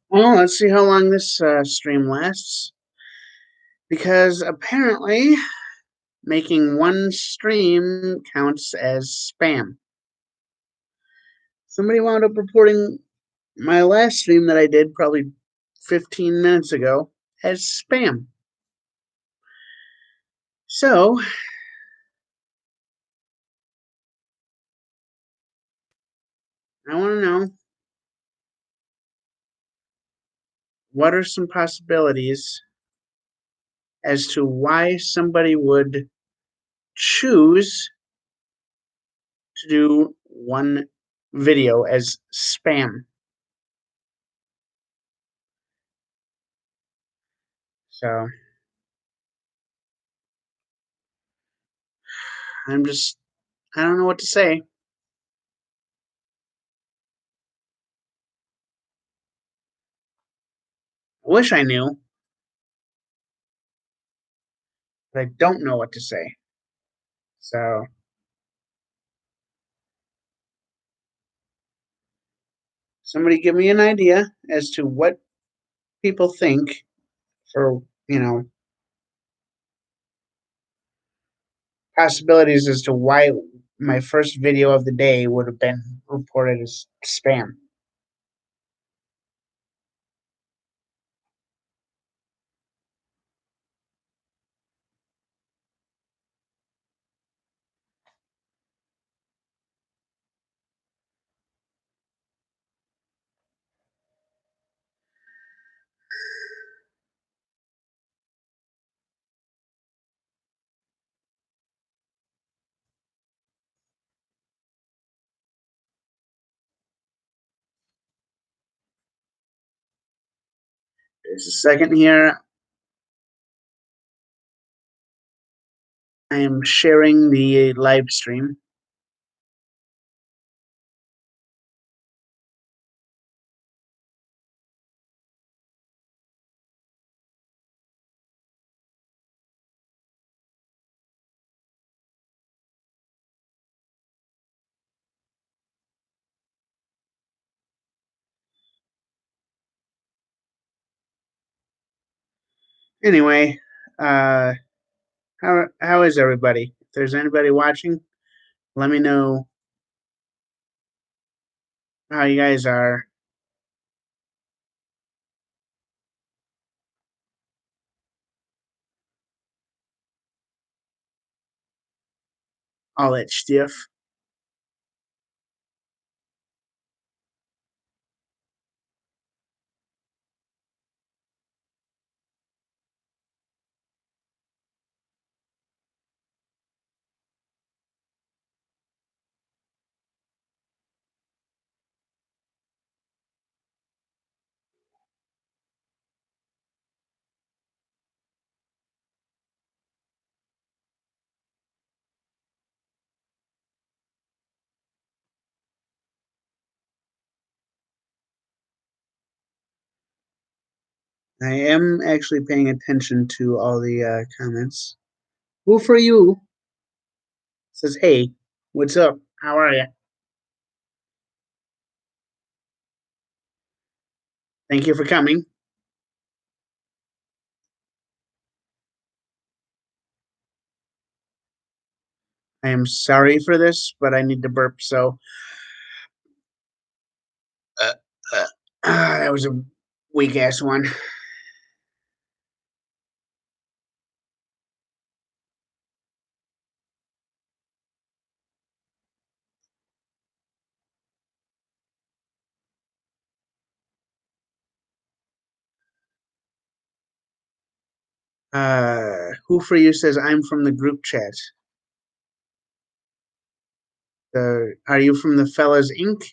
Well, let's see how long this stream lasts. Because apparently, making one stream counts as spam. Somebody wound up reporting my last stream that I did probably 15 minutes ago as spam. So, I want to know, what are some possibilities as to why somebody would choose to do one video as spam. So I don't know what to say. I wish I knew, but I don't know what to say. So somebody give me an idea as to what people think for, possibilities as to why my first video of the day would have been reported as spam. There's a second here. I am sharing the live stream. Anyway, uh, how is everybody? If there's anybody watching, let me know how you guys are. All that stuff. I am actually paying attention to all the comments. Who for you says, "Hey, what's up? How are you? Thank you for coming." I am sorry for this, but I need to burp. So uh, uh, that was a weak ass one. Who for you says I'm from the group chat? Are you from the Fellas Inc.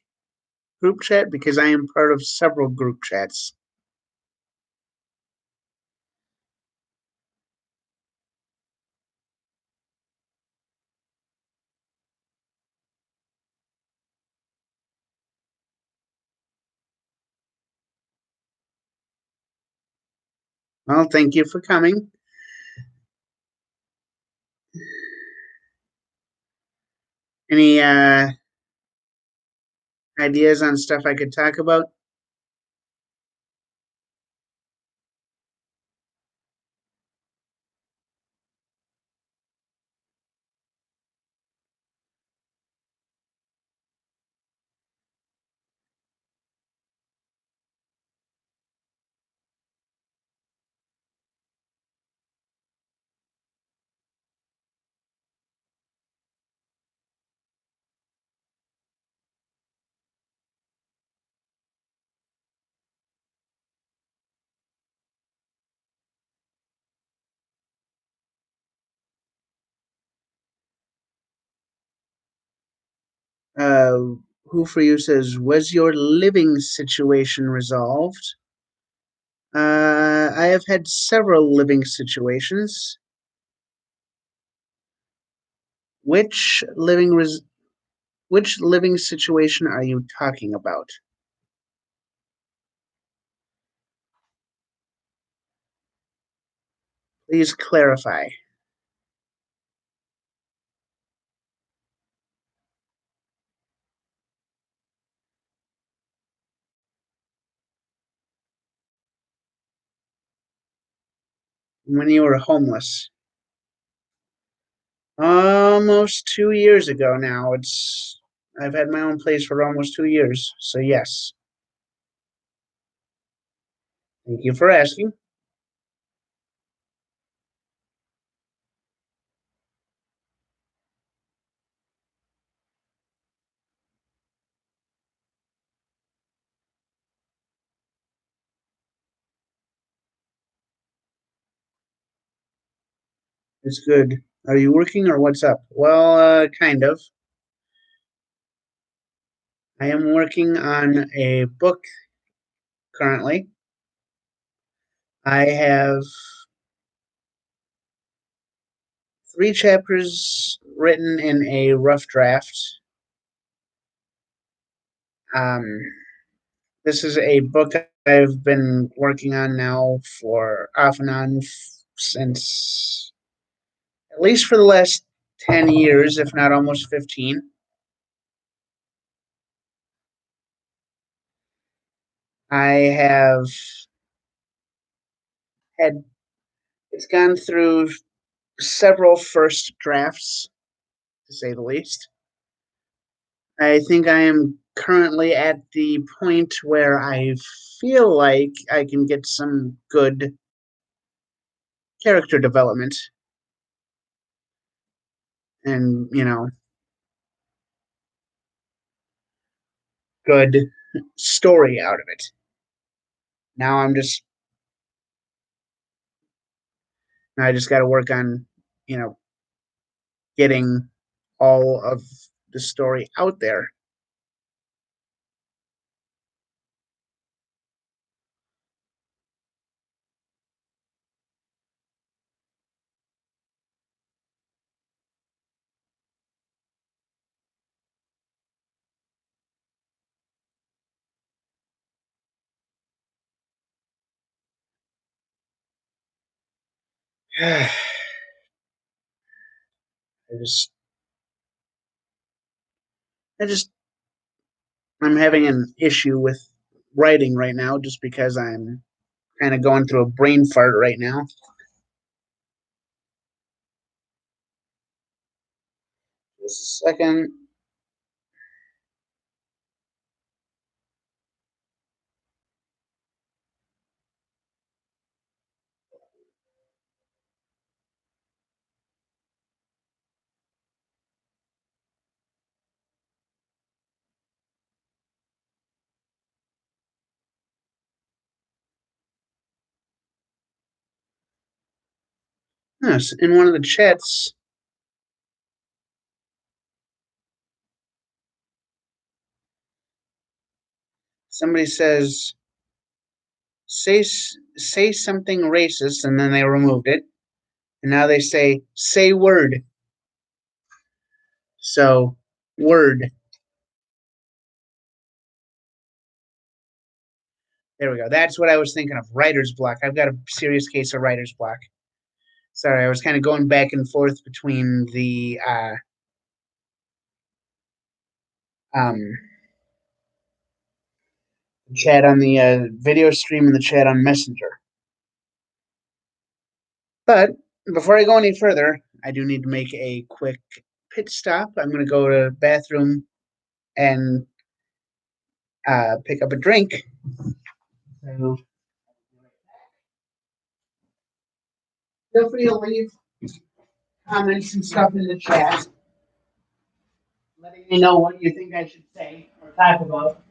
group chat? Because I am part of several group chats. Well, thank you for coming. Any ideas on stuff I could talk about? Uh, who for you says, was your living situation resolved? I have had several living situations. Which which living situation are you talking about? Please clarify. When you were homeless. Almost 2 years ago now. I've had my own place for almost 2 years. So yes. Thank you for asking. It's good. Are you working or what's up? Well, kind of. I am working on a book currently. I have 3 chapters written in a rough draft. Um, this is a book I've been working on now for off and on since at least for the last 10 years, if not almost 15. I have had it's gone through several first drafts, to say the least. I think I am currently at the point where I feel like I can get some good character development and, good story out of it. Now I just got to work on, you know, getting all of the story out there. I just, I just, I'm having an issue with writing right now just because I'm kind of going through a brain fart right now. Just a second. Yes, in one of the chats, somebody says, say something racist, and then they removed it, and now they say word. So word. There we go. That's what I was thinking of. Writer's block. I've got a serious case of writer's block. Sorry, I was kind of going back and forth between the um chat on the video stream and the chat on Messenger. But before I go any further, I do need to make a quick pit stop. I'm going to go to the bathroom and pick up a drink. So feel free to leave comments and stuff in the chat, letting me know what you think I should say or talk about.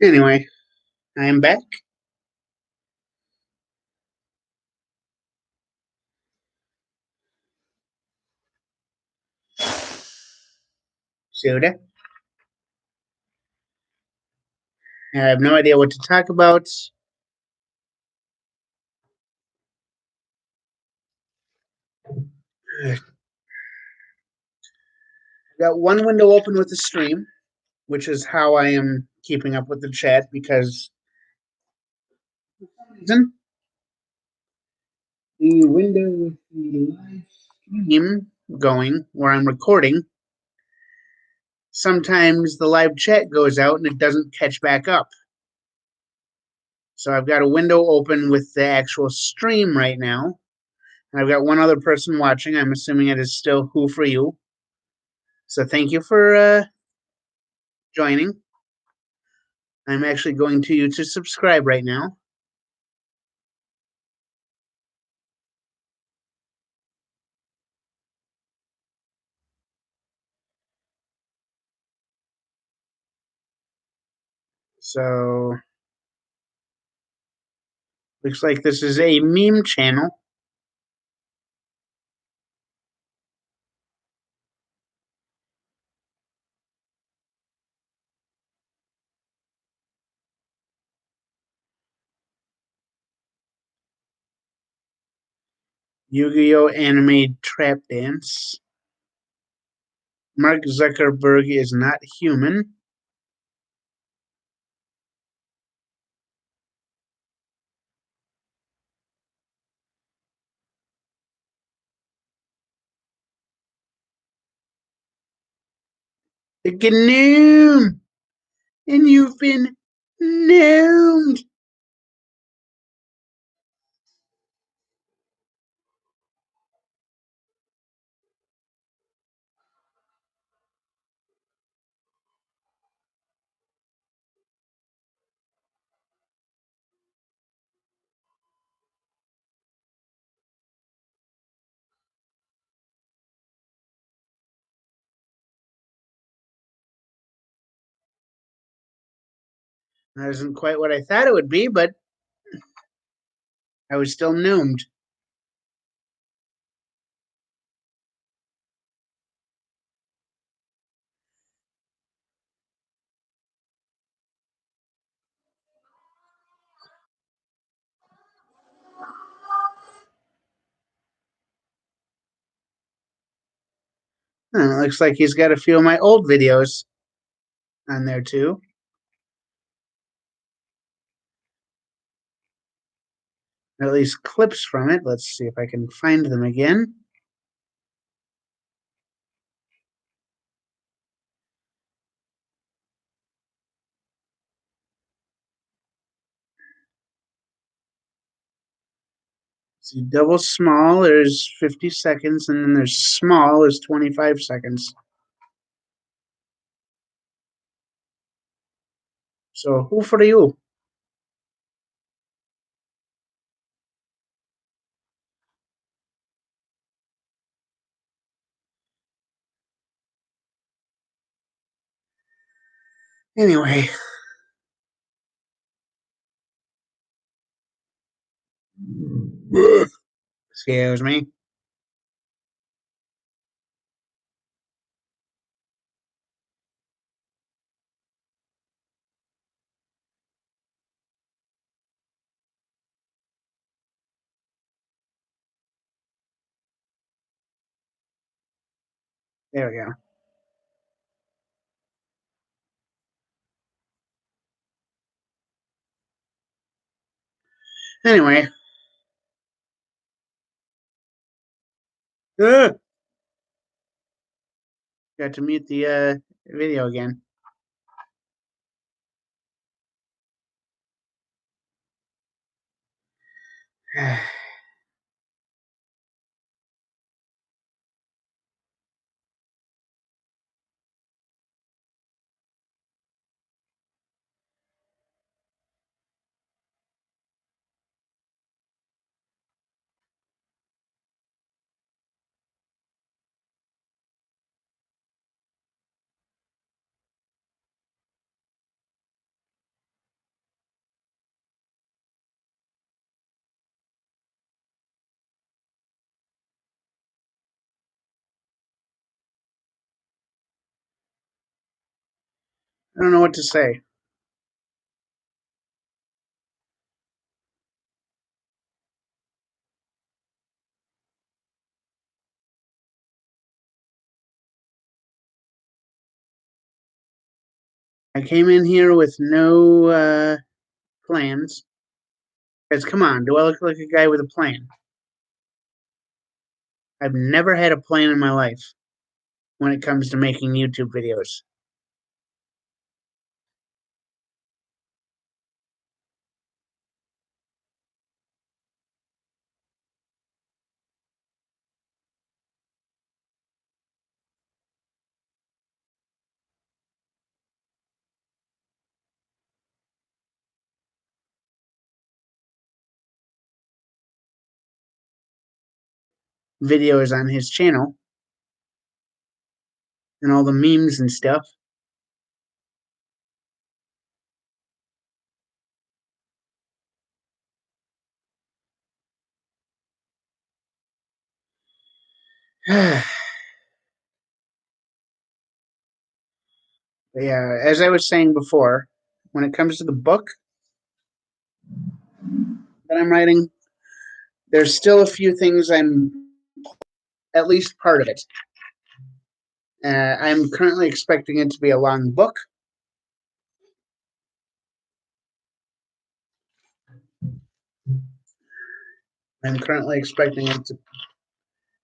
Anyway, I am back. Soda. I have no idea what to talk about. I've got one window open with the stream, which is how I am keeping up with the chat because for some reason the window with the live stream going where I'm recording, sometimes the live chat goes out and it doesn't catch back up. So I've got a window open with the actual stream right now. And I've got one other person watching. I'm assuming it is still Who For You. So thank you for joining. I'm actually going to you to subscribe right now. So looks like this is a meme channel. Yu-Gi-Oh! Anime Trap Dance. Mark Zuckerberg is not human. The GNOME! And you've been gnomed! That isn't quite what I thought it would be, but I was still gnomed. Looks like he's got a few of my old videos on there too. Or at least clips from it. Let's see if I can find them again. See, double small, there's 50 seconds, and then there's small is 25 seconds. So, who for you? Anyway. Excuse me. There we go. Anyway. Got to mute the video again. I don't know what to say. I came in here with no plans. Because come on, do I look like a guy with a plan? I've never had a plan in my life when it comes to making YouTube videos. Videos on his channel and all the memes and stuff. Yeah, as I was saying before, when it comes to the book that I'm writing, there's still a few things I'm at least part of it. I'm currently expecting it to be a long book. I'm currently expecting it to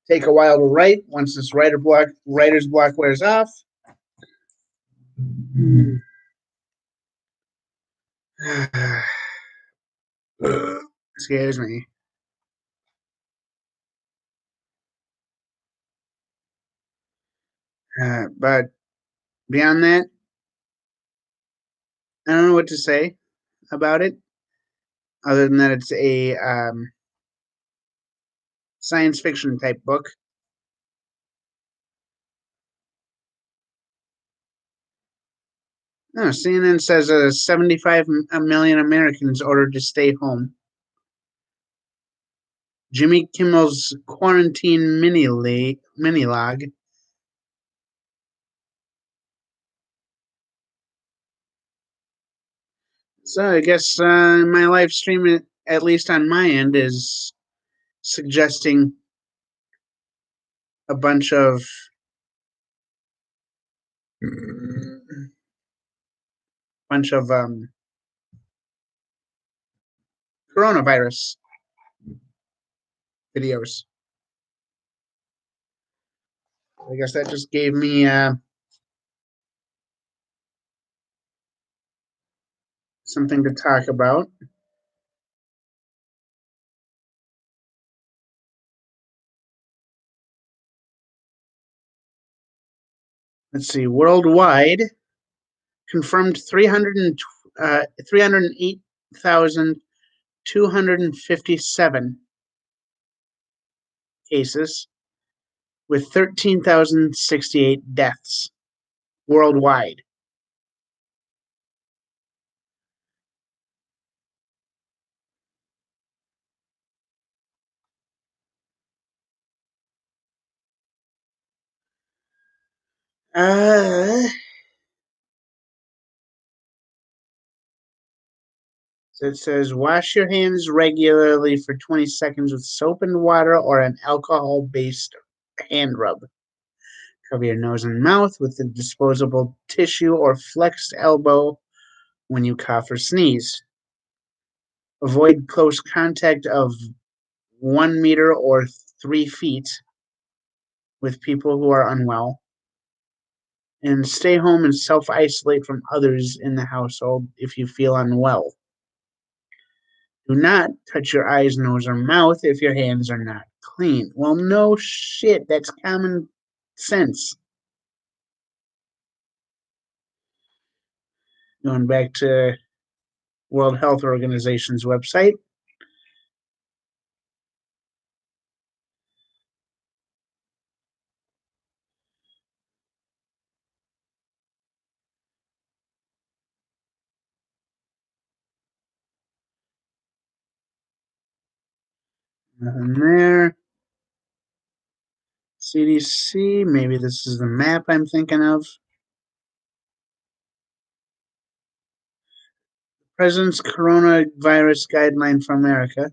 take a while to write once this writer's block wears off. Excuse me. But beyond that, I don't know what to say about it, other than that it's a science fiction type book. No, CNN says 75 million Americans ordered to stay home. Jimmy Kimmel's quarantine mini-log. So I guess my live stream, at least on my end, is suggesting a bunch of coronavirus videos. I guess that just gave me something to talk about. Let's see, worldwide, confirmed 308,257 cases with 13,068 deaths worldwide. Uh, so it says wash your hands regularly for 20 seconds with soap and water or an alcohol based hand rub. Cover your nose and mouth with a disposable tissue or flexed elbow when you cough or sneeze. Avoid close contact of 1 meter or 3 feet with people who are unwell. And stay home and self isolate from others in the household if you feel unwell. Do not touch your eyes, nose, or mouth if your hands are not clean. Well, no shit. That's common sense. Going back to World Health Organization's website. Nothing there. CDC. Maybe this is the map I'm thinking of. President's Coronavirus Guideline for America.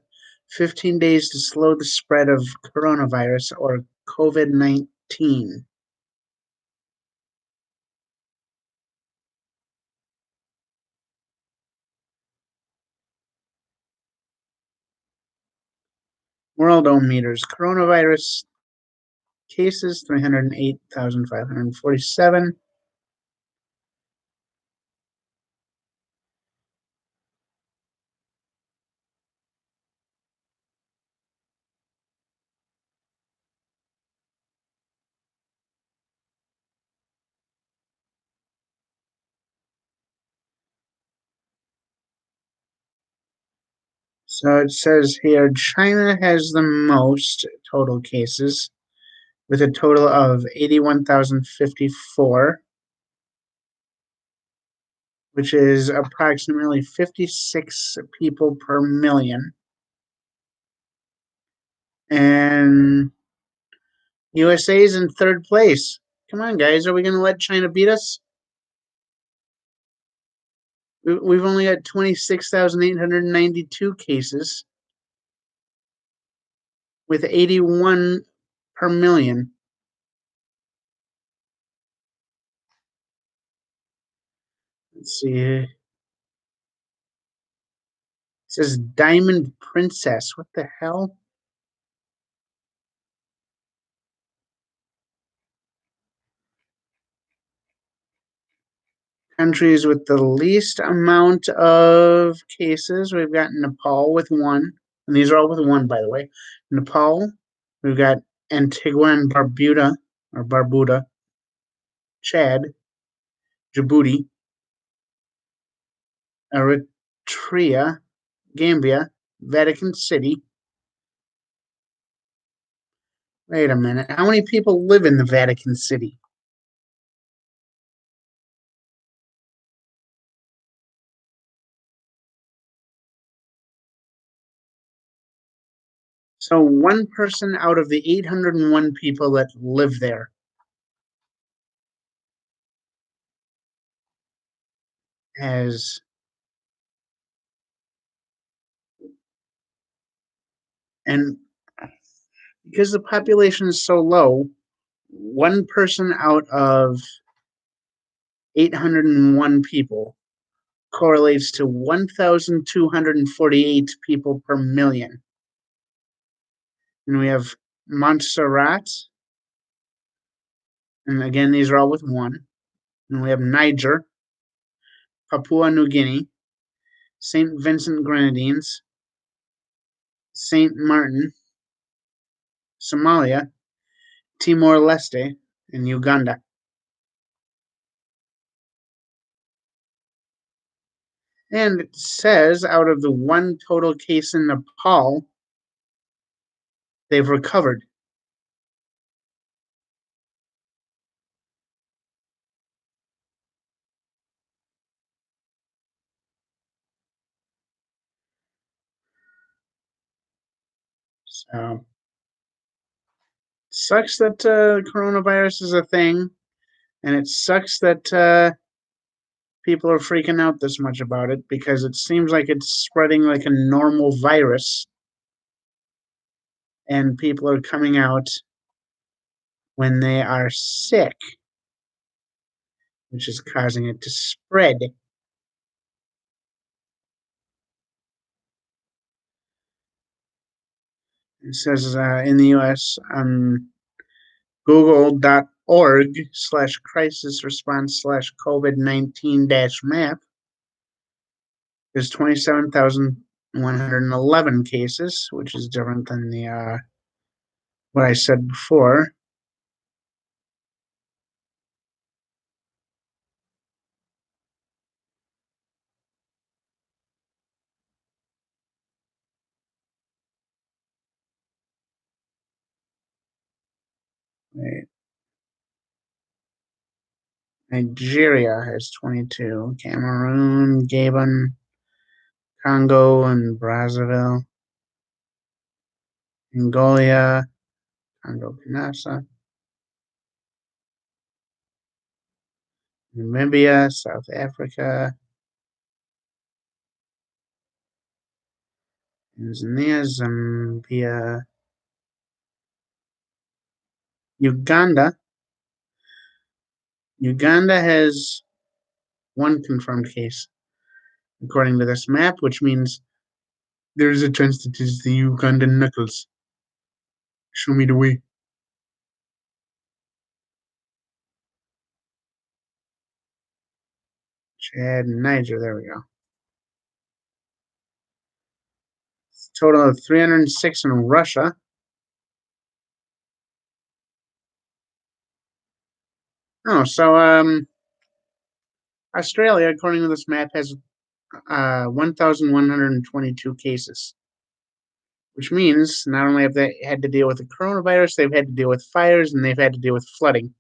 15 days to slow the spread of coronavirus or COVID 19. Worldometers. Coronavirus cases 308,547. So it says here China has the most total cases with a total of 81,054, which is approximately 56 people per million. And USA is in third place. Come on, guys. Are we going to let China beat us? We've only got 26,892 cases with 81 per million. Let's see. It says Diamond Princess. What the hell? Countries with the least amount of cases. We've got Nepal with one. And these are all with one, by the way. Nepal. We've got Antigua and Barbuda, Chad, Djibouti, Eritrea, Gambia, Vatican City. Wait a minute. How many people live in the Vatican City? So one person out of the 801 people that live there has, and because the population is so low, one person out of 801 people correlates to 1,248 people per million. And we have Montserrat, and again, these are all with one. And we have Niger, Papua New Guinea, St. Vincent Grenadines, St. Martin, Somalia, Timor Leste, and Uganda. And it says out of the one total case in Nepal, they've recovered. So sucks that coronavirus is a thing. And it sucks that people are freaking out this much about it because it seems like it's spreading like a normal virus, and people are coming out when they are sick, which is causing it to spread. It says in the US on google.org/crisis response/COVID-19 dash map, there's 27,111 cases, which is different than the what I said before. Wait, Nigeria has 22, Cameroon, Gabon, Congo, and Brazzaville, Angola, Congo Kinshasa, Namibia, South Africa, Tanzania, Zambia, Uganda. Uganda has one confirmed case, according to this map, which means there's a chance that it's the Ugandan knuckles. Show me the way. Chad and Niger, there we go. Total of 306 in Russia. Oh, so Australia, according to this map, has 1,122 cases, which means not only have they had to deal with the coronavirus, they've had to deal with fires and they've had to deal with flooding.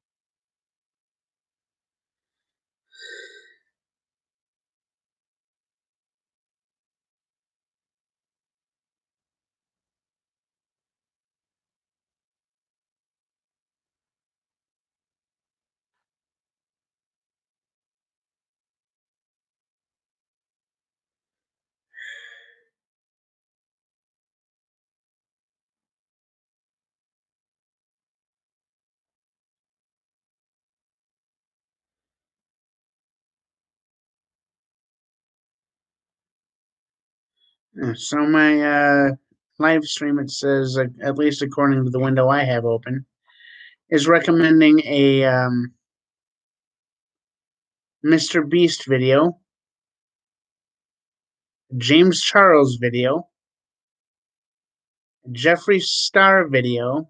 So my live stream, it says, at least according to the window I have open, is recommending a Mr. Beast video, James Charles video, Jeffree Star video,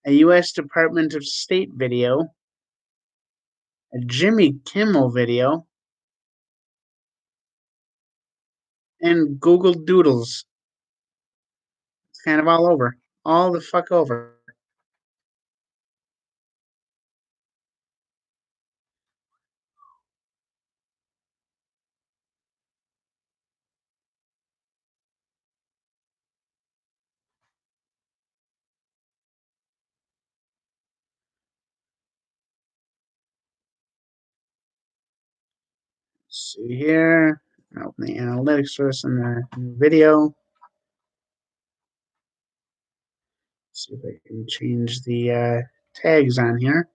a U.S. Department of State video, a Jimmy Kimmel video, and Google Doodles. It's kind of all over. All the fuck over. Let's see here. Open the analytics for this in the video. See if I can change the tags on here.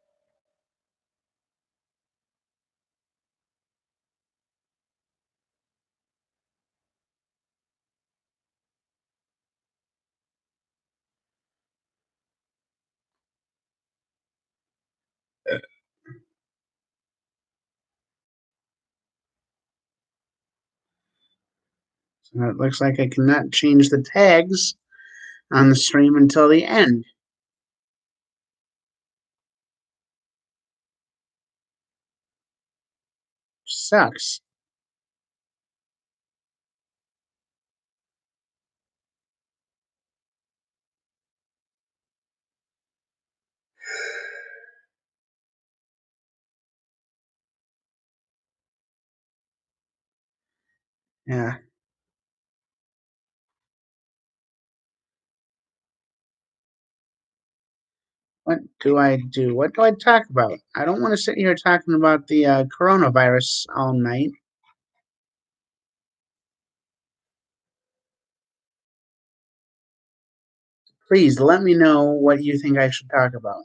So it looks like I cannot change the tags on the stream until the end. Which sucks. Yeah. What? do I do? What do I talk about? I don't want to sit here talking about the coronavirus all night. Please let me know what you think I should talk about.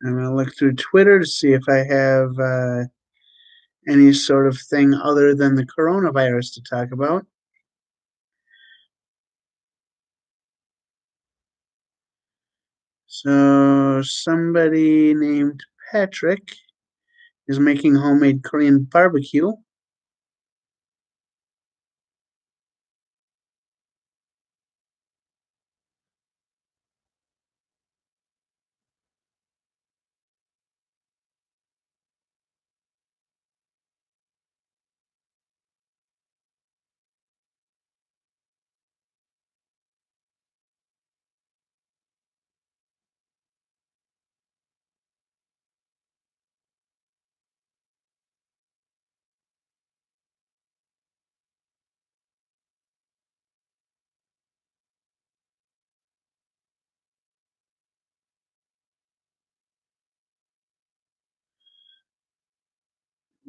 I'm gonna look through Twitter to see if I have any sort of thing other than the coronavirus to talk about. So somebody named Patrick is making homemade Korean barbecue.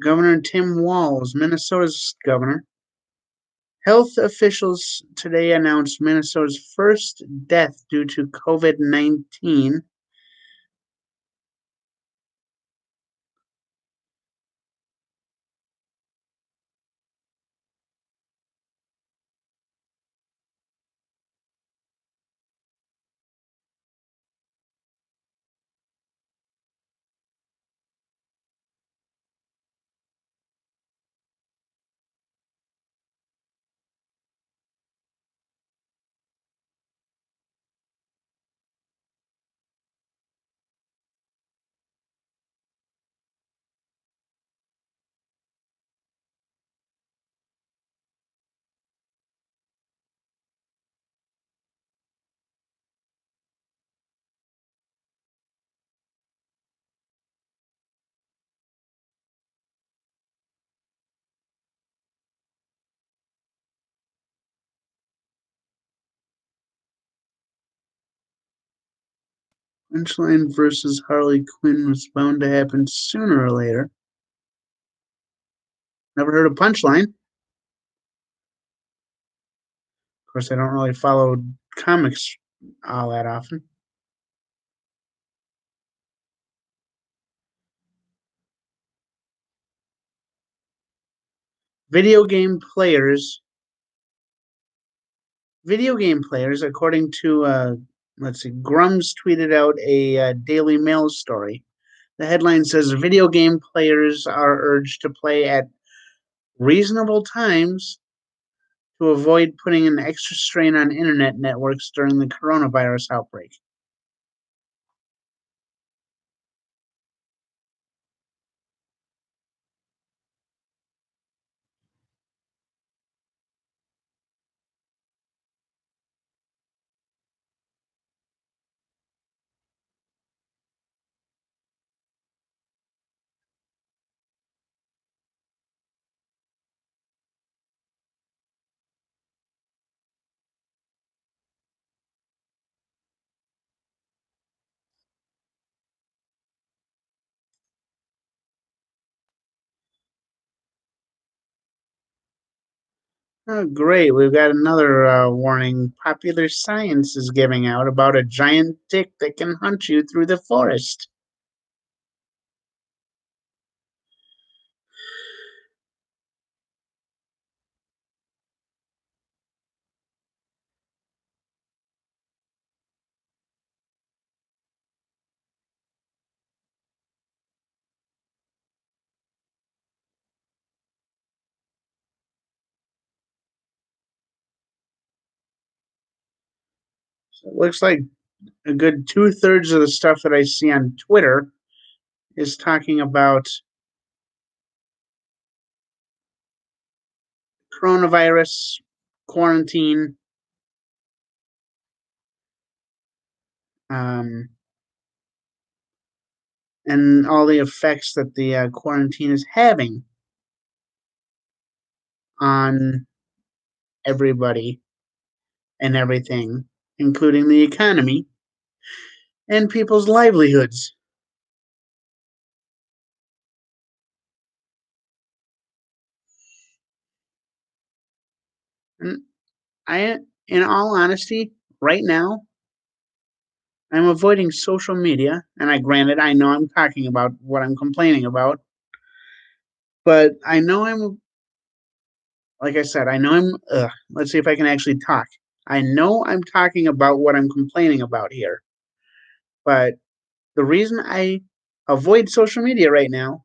Governor Tim Walz, Minnesota's governor. Health officials today announced Minnesota's first death due to COVID-19. Punchline versus Harley Quinn was bound to happen sooner or later. Never heard of Punchline. Of course, I don't really follow comics all that often. Video game players, video game players, according to let's see, Grums tweeted out a Daily Mail story. The headline says video game players are urged to play at reasonable times to avoid putting an extra strain on internet networks during the coronavirus outbreak. Oh, great. We've got another warning. Popular Science is giving out about a giant dick that can hunt you through the forest. So it looks like a good two-thirds of the stuff that I see on Twitter is talking about coronavirus, quarantine, um, and all the effects that the quarantine is having on everybody and everything, including the economy and people's livelihoods. And in all honesty, right now, I'm avoiding social media. And granted, I know I'm talking about what I'm complaining about, but like I said, I know let's see if I can actually talk. I know I'm talking about what I'm complaining about here, but the reason I avoid social media right now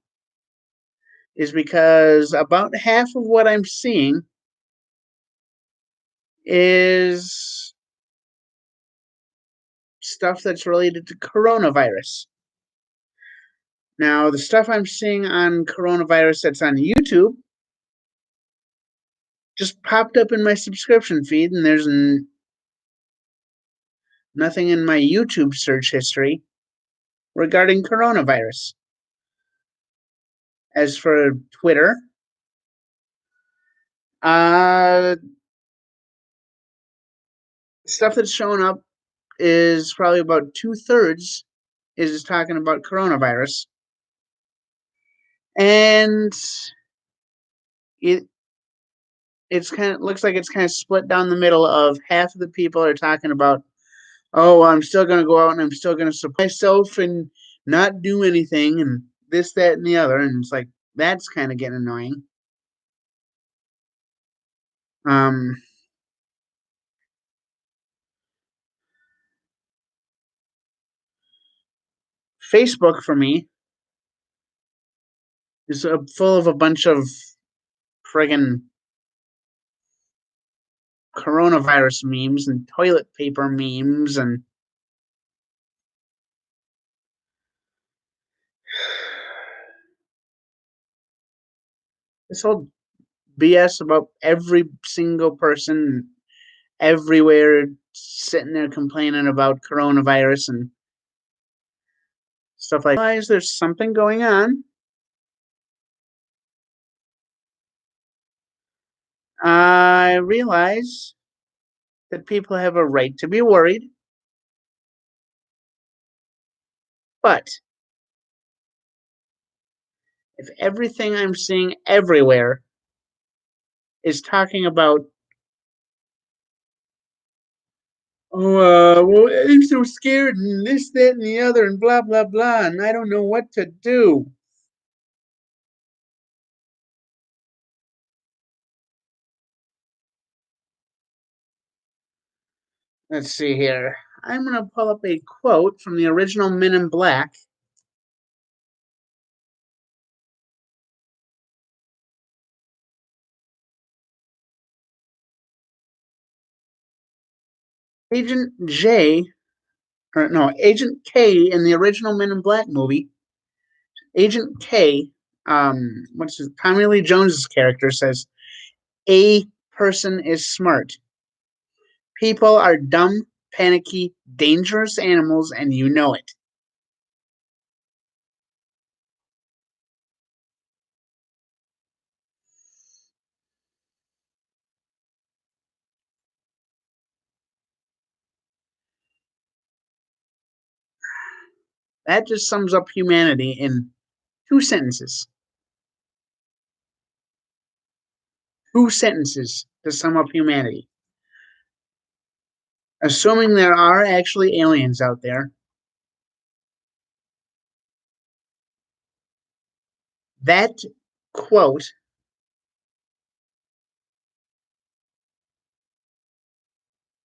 is because about half of what I'm seeing is stuff that's related to coronavirus. Now, the stuff I'm seeing on coronavirus that's on YouTube just popped up in my subscription feed, and there's nothing in my YouTube search history regarding coronavirus. As for Twitter, uh, stuff that's showing up is probably about 2/3 is talking about coronavirus, and it it's kind of looks like it's kind of split down the middle. Of half of the people are talking about, oh, well, I'm still going to go out and I'm still going to support myself and not do anything and this, that, and the other. And it's like, that's kind of getting annoying. Um, Facebook for me is full of a bunch of friggin' coronavirus memes and toilet paper memes and this whole BS about every single person everywhere sitting there complaining about coronavirus and stuff like that. There's something going on. I realize that people have a right to be worried, but if everything I'm seeing everywhere is talking about, oh, well, I'm so scared and this, that, and the other, and blah, blah, blah, and I don't know what to do. Let's see here. I'm going to pull up a quote from the original Men in Black. Agent J, or no, Agent K in the original Men in Black movie, Agent K, what's his, Tommy Lee Jones's character says, a person is smart. People are dumb, panicky, dangerous animals, and you know it. That just sums up humanity in two sentences. Two sentences to sum up humanity. Assuming there are actually aliens out there, that quote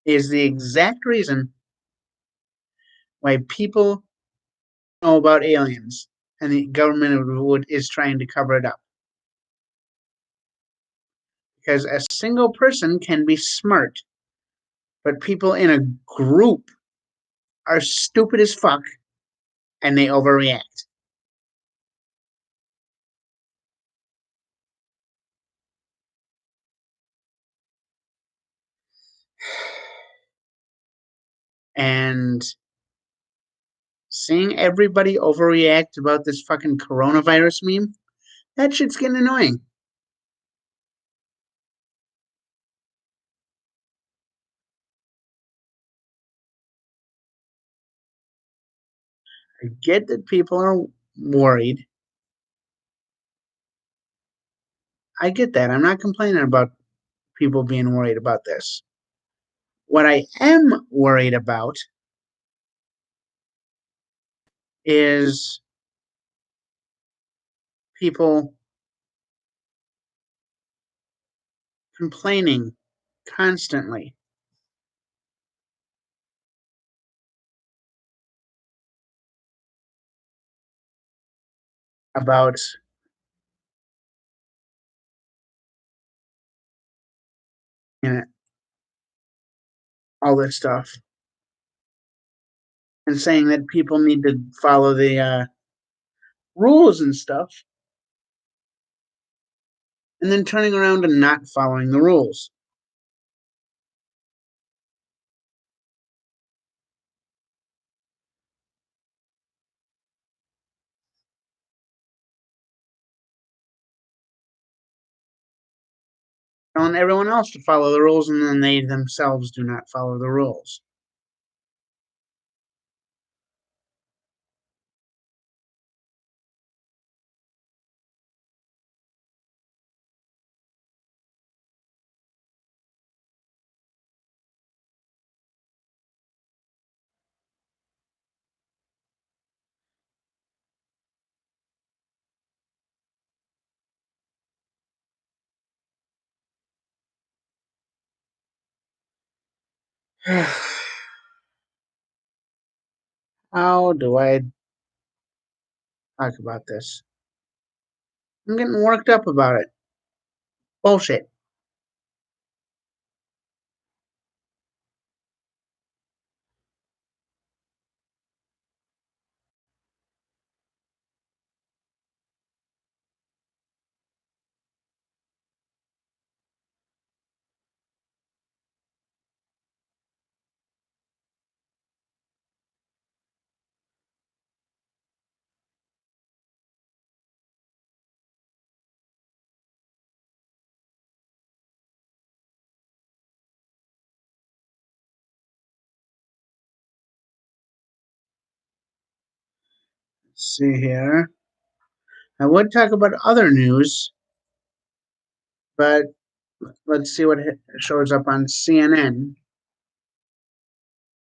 is the exact reason why people know about aliens and the government is trying to cover it up. Because a single person can be smart, but people in a group are stupid as fuck and they overreact. And seeing everybody overreact about this fucking coronavirus meme, that shit's getting annoying. I get that people are worried. I get that. I'm not complaining about people being worried about this. What I am worried about is people complaining constantly about, you know, all this stuff and saying that people need to follow the rules and stuff, and then turning around and not following the rules. Telling everyone else to follow the rules, and then they themselves do not follow the rules. How do I talk about this? I'm getting worked up about it. Bullshit. Let's see here. I would talk about other news, but let's see what shows up on CNN.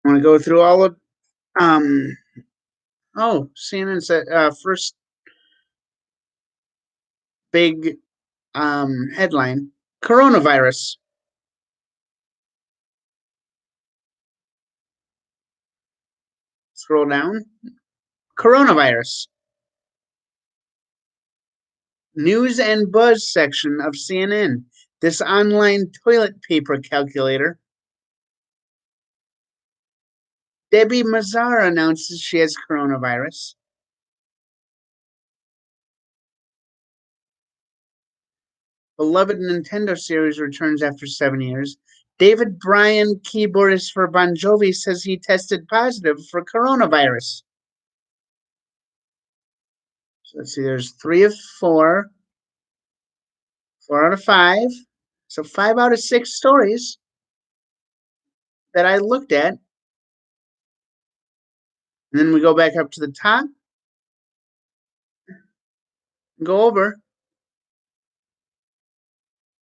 I want to go through all of um. Oh, CNN said first big headline: coronavirus. Scroll down. Coronavirus. News and buzz section of CNN. This online toilet paper calculator. Debbie Mazar announces she has coronavirus. Beloved Nintendo series returns after 7 years. David Bryan, keyboardist for Bon Jovi, says he tested positive for coronavirus. So let's see, there's 3 of 4, 4 out of 5. So 5 out of 6 stories that I looked at. And then we go back up to the top and go over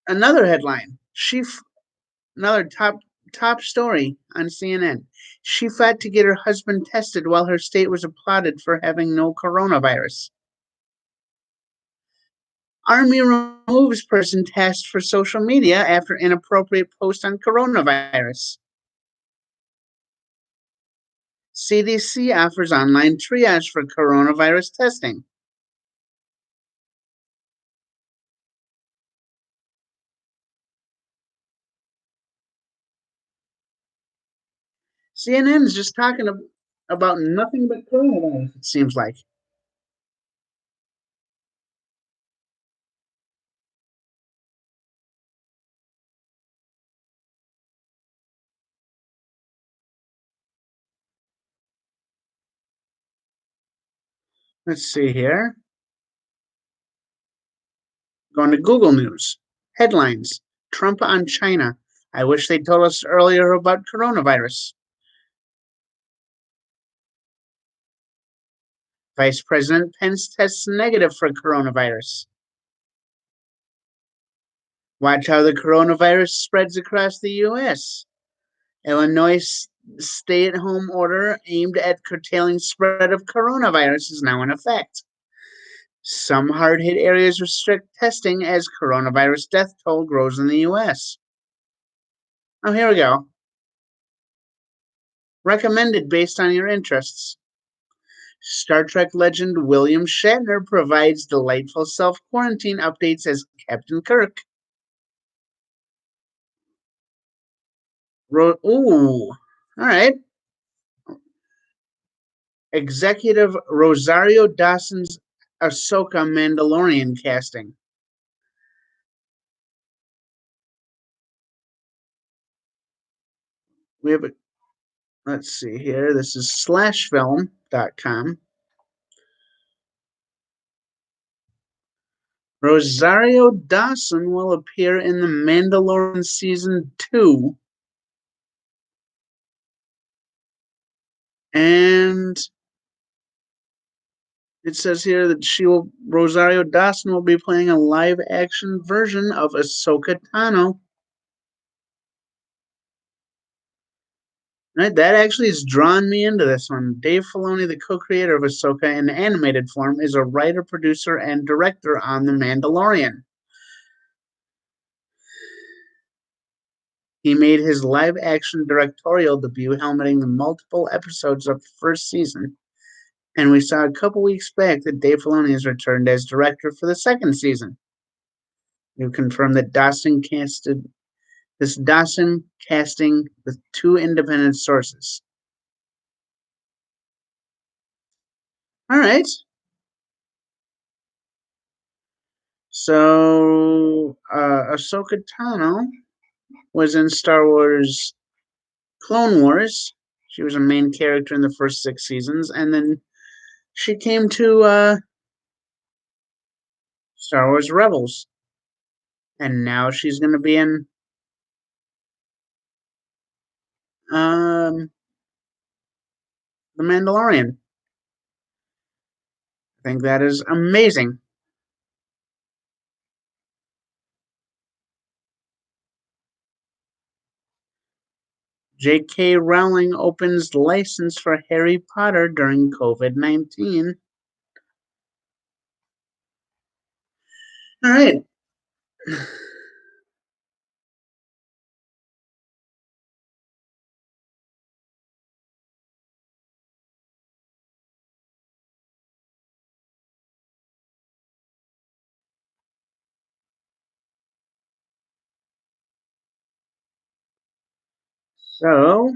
another headline. Another top story on CNN. She fought to get her husband tested while her state was applauded for having no coronavirus. Army removes person tasked for social media after inappropriate post on coronavirus. CDC offers online triage for coronavirus testing. CNN is just talking about nothing but coronavirus, it seems like. Let's see here. Going to Google News. Headlines: Trump on China. I wish they told us earlier about coronavirus. Vice President Pence tests negative for coronavirus. Watch how the coronavirus spreads across the U.S. Illinois stay-at-home order aimed at curtailing spread of coronavirus is now in effect. Some hard-hit areas restrict testing as coronavirus death toll grows in the U.S. Oh, here we go. Recommended based on your interests. Star Trek legend William Shatner provides delightful self-quarantine updates as Captain Kirk. Ooh, all right. Executive Rosario Dawson's Ahsoka Mandalorian casting. We have a, let's see here. This is slashfilm.com. Rosario Dawson will appear in The Mandalorian Season 2. And it says here that Rosario Dawson will be playing a live action version of Ahsoka Tano. Right, that actually has drawn me into this one. Dave Filoni, the co-creator of Ahsoka in animated form, is a writer, producer, and director on The Mandalorian. He made his live-action directorial debut helmeting the multiple episodes of the first season, and we saw a couple weeks back that Dave Filoni has returned as director for the second season. You confirmed that Dawson casting with two independent sources. All right. So, Ahsoka Tano was in Star Wars Clone Wars. She was a main character in the first 6 seasons, and then she came to Star Wars Rebels, and now she's going to be in The Mandalorian. I think that is amazing. J.K. Rowling opens license for Harry Potter during COVID-19. All right. So,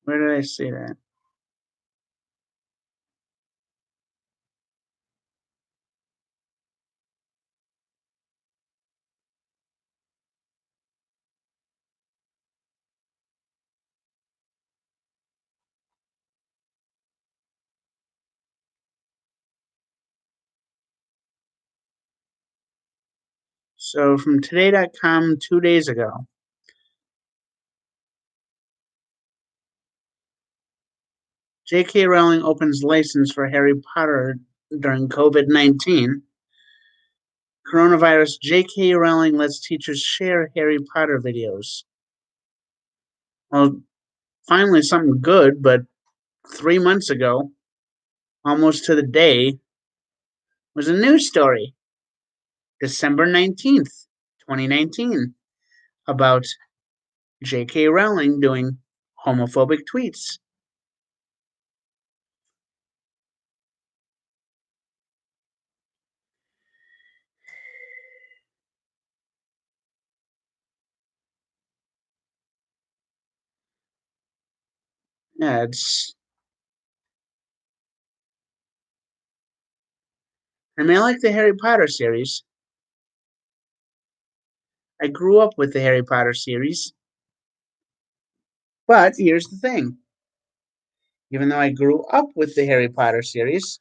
where did I see that? So, from today.com 2 days ago. J.K. Rowling opens license for Harry Potter during COVID-19. Coronavirus, J.K. Rowling lets teachers share Harry Potter videos. Well, finally something good, but 3 months ago, almost to the day, was a news story. December 19th, 2019, about J.K. Rowling doing homophobic tweets. Yeah, I mean, I like the Harry Potter series. I grew up with the Harry Potter series, but here's the thing. Even though I grew up with the Harry Potter series,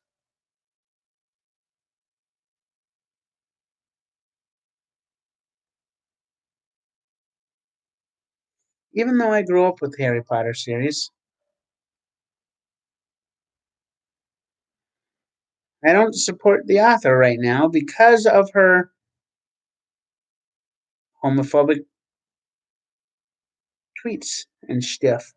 even though I grew up with the Harry Potter series, I don't support the author right now because of her homophobic tweets and stuff.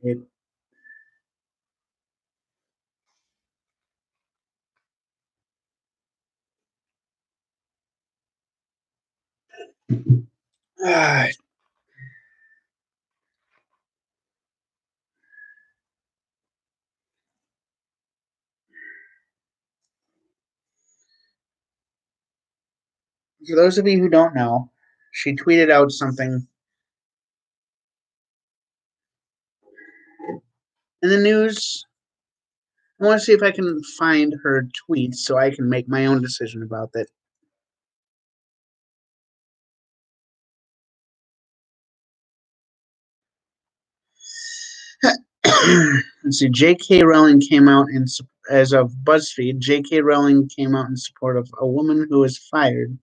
It, ah, for those of you who don't know, she tweeted out something in the news. I want to see if I can find her tweets so I can make my own decision about that. Let's see. J.K. Rowling came out as of BuzzFeed. J.K. Rowling came out in support of a woman who was fired.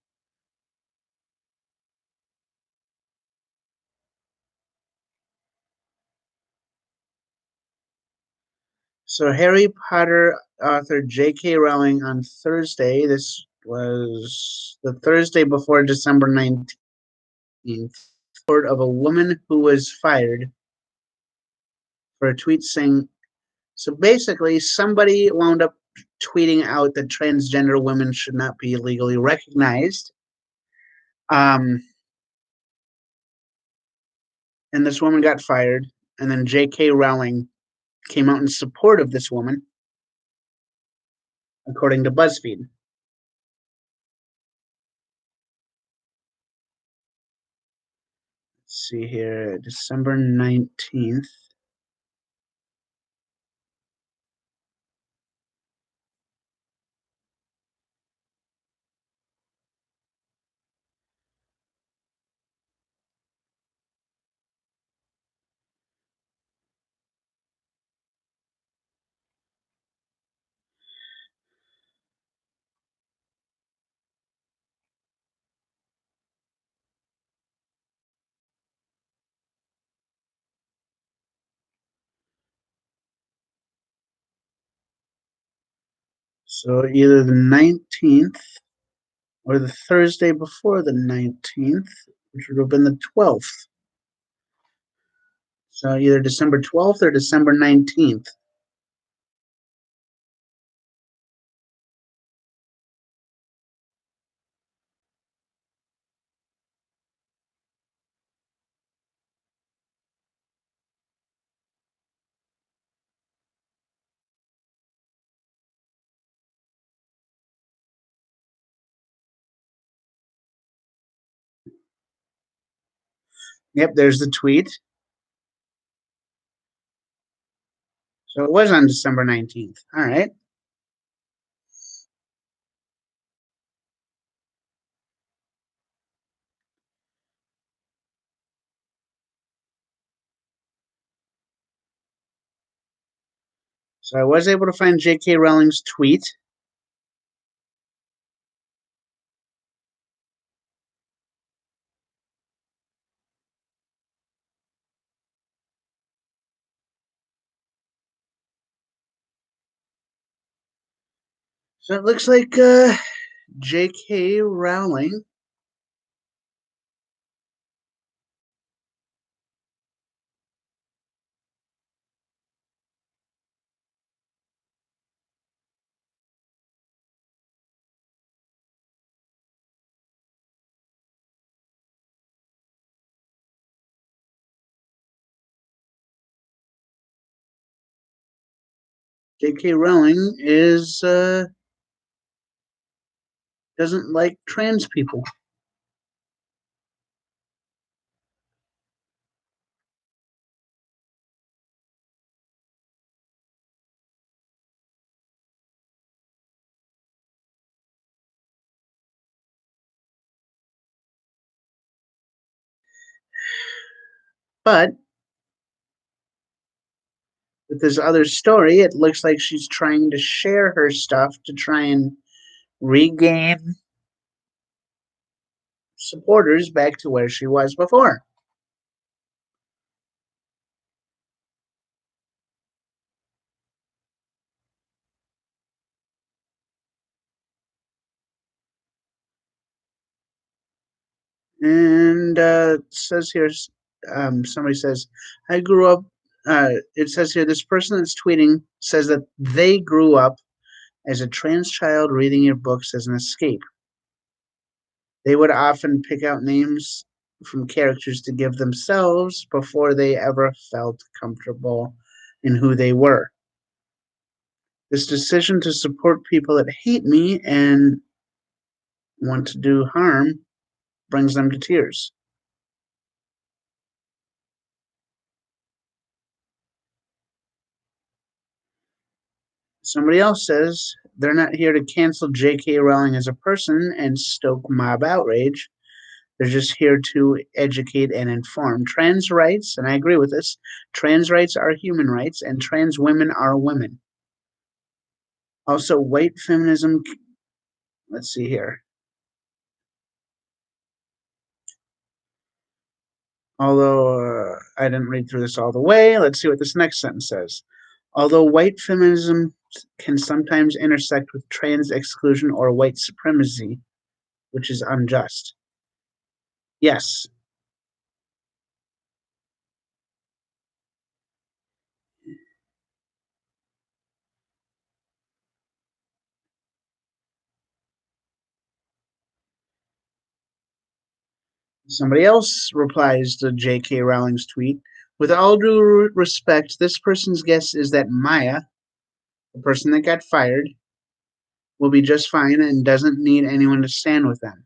So Harry Potter author J.K. Rowling on Thursday. This was the Thursday before December 19th. Support of a woman who was fired for a tweet saying. So basically, somebody wound up tweeting out that transgender women should not be legally recognized. Um, and this woman got fired. And then J.K. Rowling came out in support of this woman, according to BuzzFeed. Let's see here, December 19th. So either the 19th or the Thursday before the 19th, which would have been the 12th. So either December 12th or December 19th. Yep, there's the tweet. So it was on December 19th. All right. So I was able to find J.K. Rowling's tweet. So it looks like J.K. Rowling J.K. Rowling is doesn't like trans people. But with this other story, it looks like she's trying to share her stuff to try and regain supporters back to where she was before. And says here, somebody says, I grew up. It says here, this person that's tweeting says that they grew up as a trans child reading your books as an escape. They would often pick out names from characters to give themselves before they ever felt comfortable in who they were. This decision to support people that hate me and want to do harm brings them to tears. Somebody else says they're not here to cancel J.K. Rowling as a person and stoke mob outrage. They're just here to educate and inform. Trans rights, and I agree with this, trans rights are human rights, and trans women are women. Also, white feminism, let's see here. Although I didn't read through this all the way, let's see what this next sentence says. Although white feminism can sometimes intersect with trans exclusion or white supremacy, which is unjust. Yes. Somebody else replies to J.K. Rowling's tweet. With all due respect, this person's guess is that Maya, the person that got fired, will be just fine and doesn't need anyone to stand with them.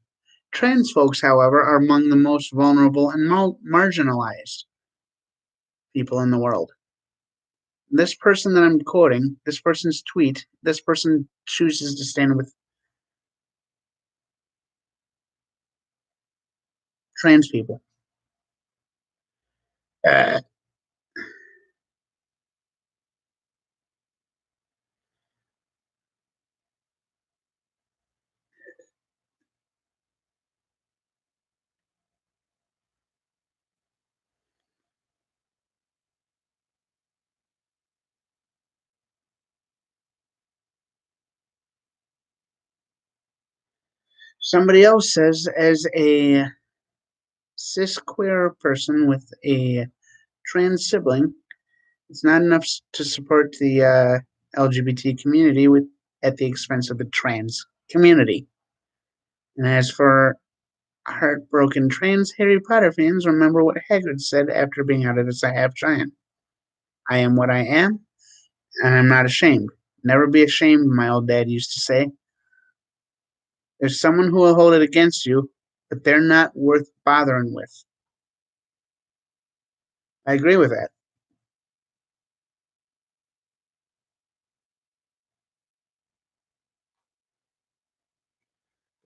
Trans folks, however, are among the most vulnerable and marginalized people in the world. This person that I'm quoting, this person's tweet, this person chooses to stand with trans people. Uh, Somebody else says, as a cis queer person with a trans sibling, it's not enough to support the LGBT community at the expense of the trans community. And as for heartbroken trans Harry Potter fans, remember what Hagrid said after being outed as a half giant. I am what I am, and I'm not ashamed. Never be ashamed, my old dad used to say. There's someone who will hold it against you, but they're not worth bothering with. I agree with that.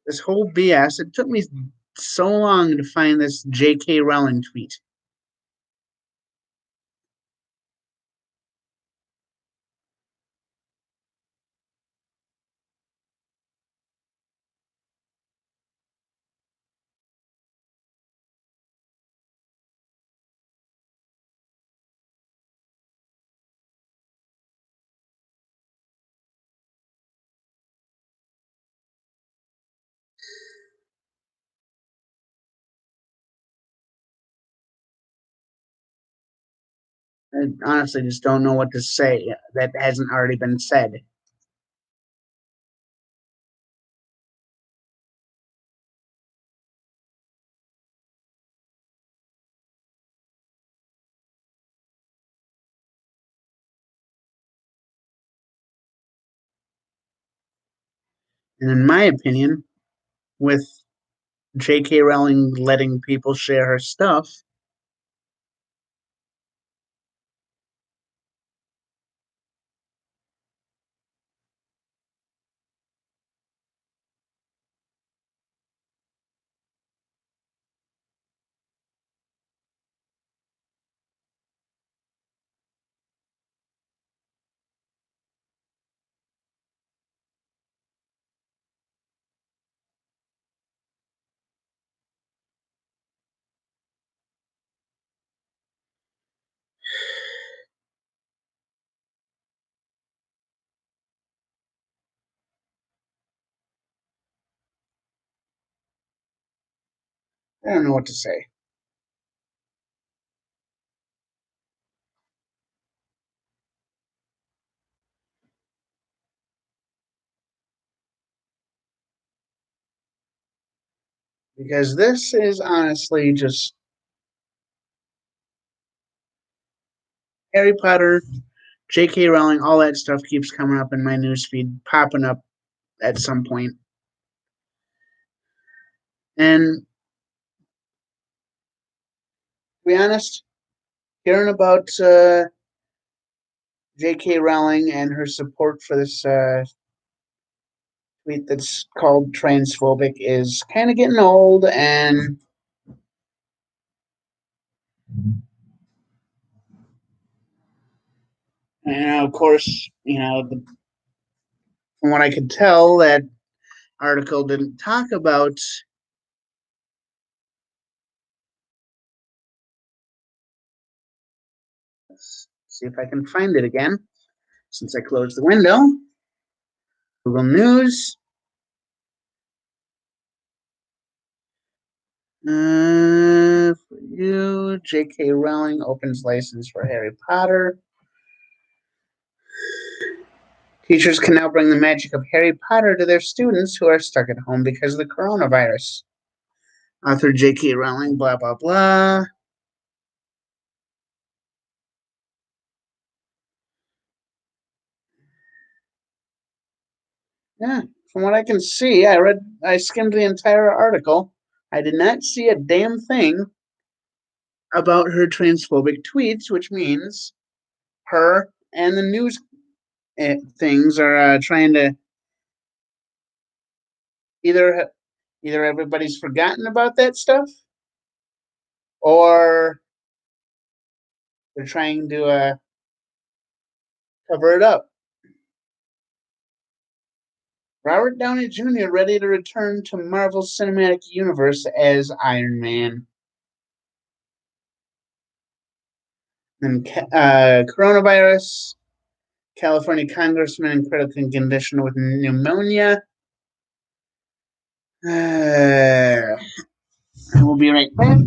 This whole BS, it took me so long to find this J.K. Rowling tweet. I honestly just don't know what to say that hasn't already been said. And in my opinion, with J.K. Rowling letting people share her stuff, I don't know what to say. Because this is honestly just Harry Potter, J.K. Rowling, all that stuff keeps coming up in my newsfeed, popping up at some point. And to be honest, hearing about J.K. Rowling and her support for this tweet that's called transphobic is kind of getting old, and of course, from what I could tell, that article didn't talk about. Let's see if I can find it again since I closed the window. Google News. For you, J.K. Rowling opens license for Harry Potter. Teachers can now bring the magic of Harry Potter to their students who are stuck at home because of the coronavirus. Author J.K. Rowling, blah, blah, blah. Yeah, from what I can see, I skimmed the entire article. I did not see a damn thing about her transphobic tweets, which means her and the news things are trying to either either everybody's forgotten about that stuff, or they're trying to cover it up. Robert Downey Jr. ready to return to Marvel Cinematic Universe as Iron Man. And coronavirus, California congressman in critical condition with pneumonia. I will be right back.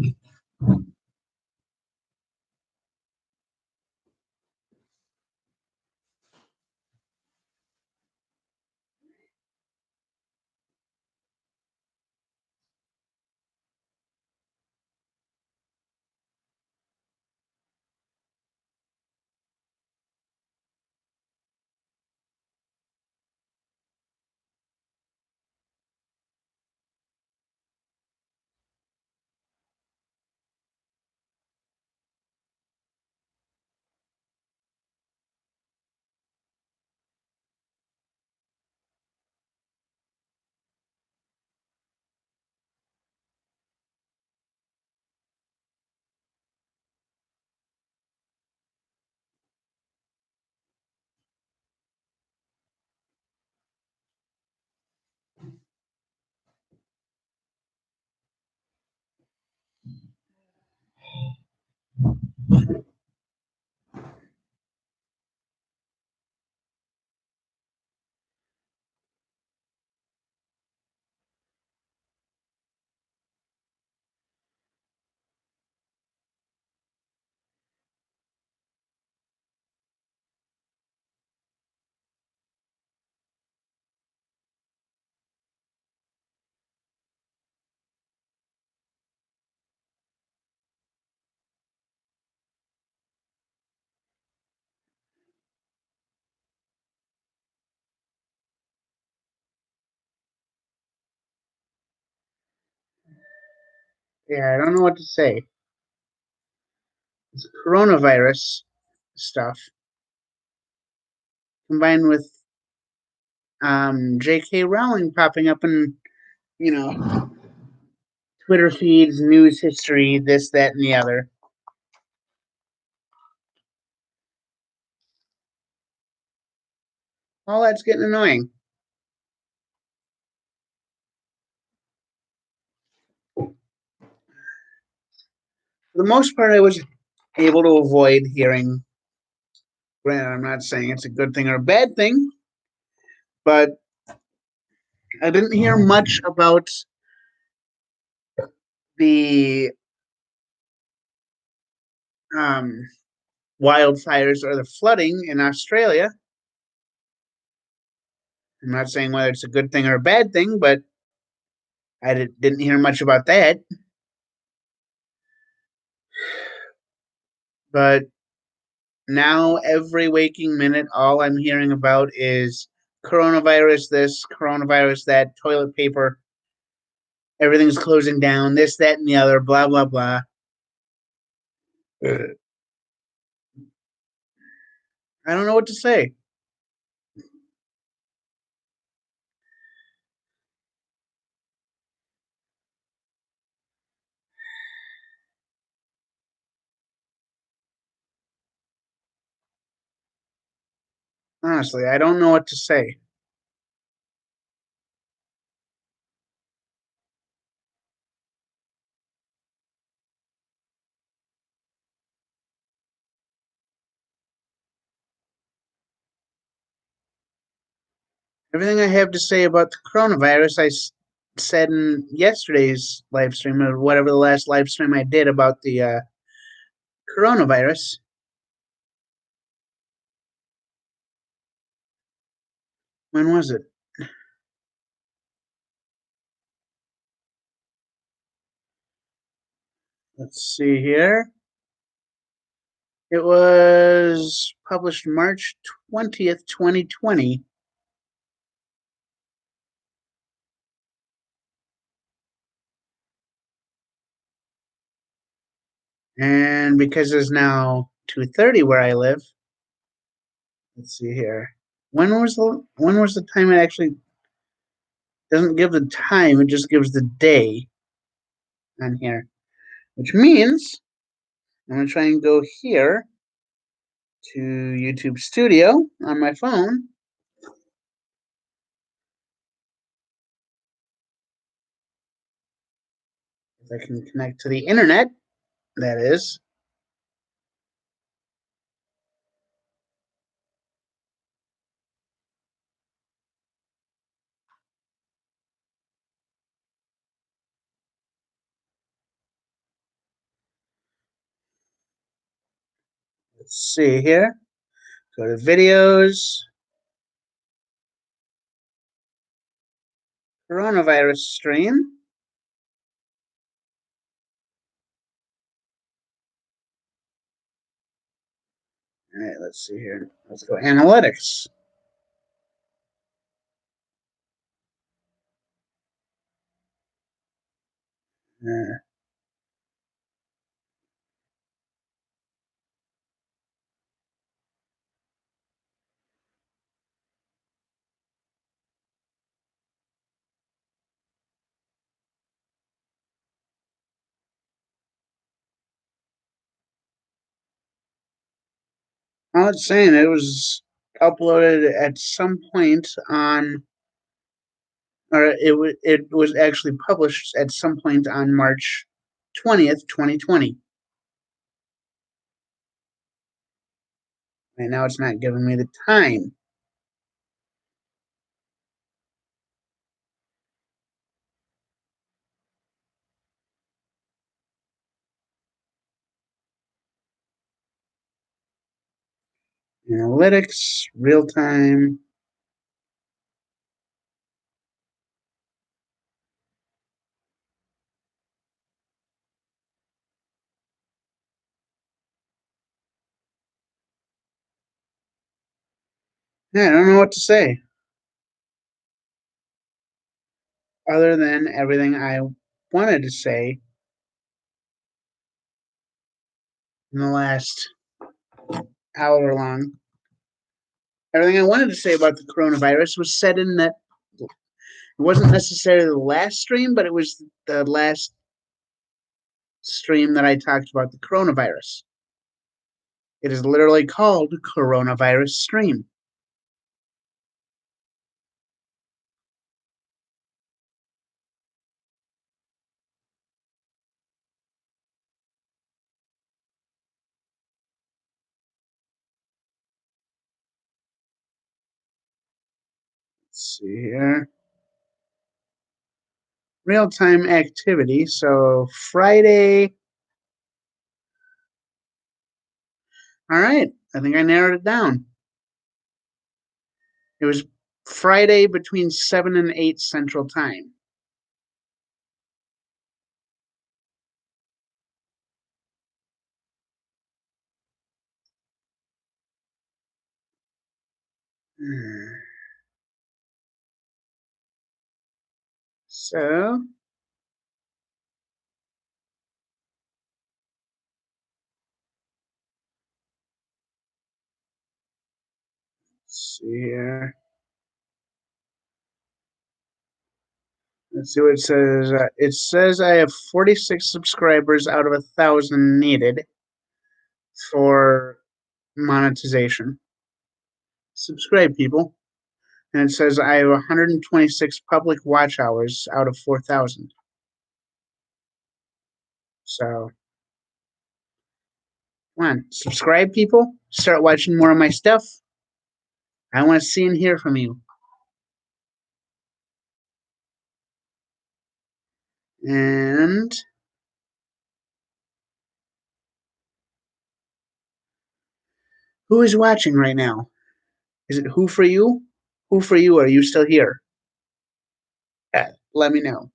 Yeah, I don't know what to say. It's coronavirus stuff combined with J.K. Rowling popping up in, you know, Twitter feeds, news history, this, that, and the other. All that's getting annoying. For the most part, I was able to avoid hearing. Granted, I'm not saying it's a good thing or a bad thing, but I didn't hear much about the um, wildfires or the flooding in Australia. I'm not saying whether it's a good thing or a bad thing, but didn't hear much about that. But now, every waking minute, all I'm hearing about is coronavirus this, coronavirus that, toilet paper, everything's closing down, this, that, and the other, blah, blah, blah. I don't know what to say. Honestly, I don't know what to say. Everything I have to say about the coronavirus, said in yesterday's live stream, or whatever the last live stream I did about the coronavirus. When was it? Let's see here. It was published March 20th, 2020. And because it's now 2:30 where I live, let's see here. When was the time? It actually doesn't give the time, it just gives the day on here. Which means I'm gonna try and go here to YouTube Studio on my phone. If I can connect to the internet, that is. Let's see here. Go to videos, coronavirus stream. All right, let's see here. Let's go analytics. Uh, I was saying it was uploaded at some point on, or it was actually published at some point on March 20th, 2020. And now it's not giving me the time. Analytics, real time. Yeah, I don't know what to say other than everything I wanted to say in the last hour long. Everything I wanted to say about the coronavirus was said in that. It wasn't necessarily the last stream, but it was the last stream that I talked about the coronavirus. It is literally called Coronavirus Stream. Let's see here. real-time activity. So Friday. All right, I think I narrowed it down. It was Friday between 7 and 8 Central Time. So, let's see here. Let's see what it says. It says I have 46 subscribers out of 1,000 needed for monetization. Subscribe, people. And it says I have 126 public watch hours out of 4,000. So, come on, subscribe, people. Start watching more of my stuff. I want to see and hear from you. And who is watching right now? Is it Who For You? Who For You? Are you still here? Let me know.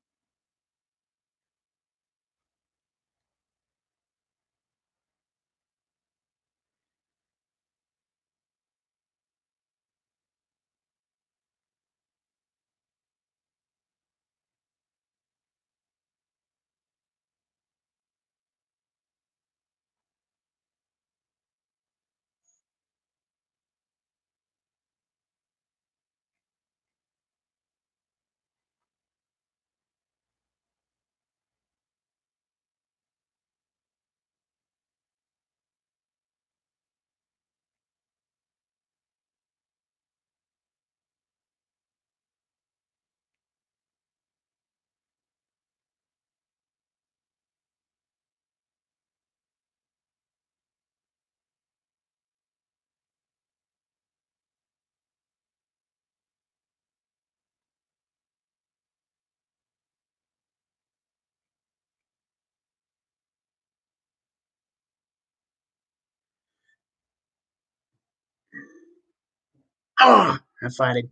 Oh, I'm fighting.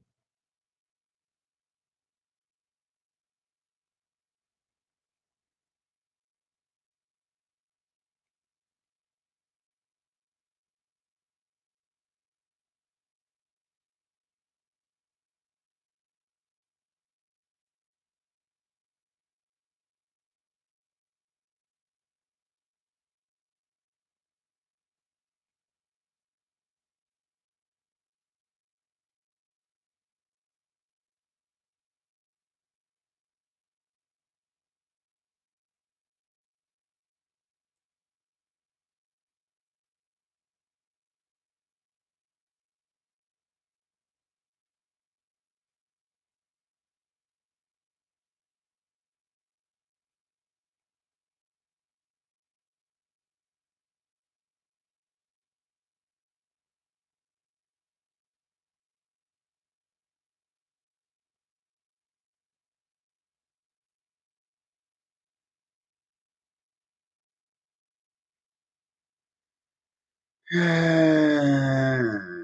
The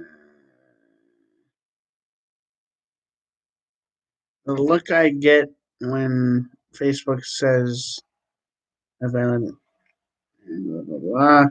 look I get when Facebook says blah, blah, blah.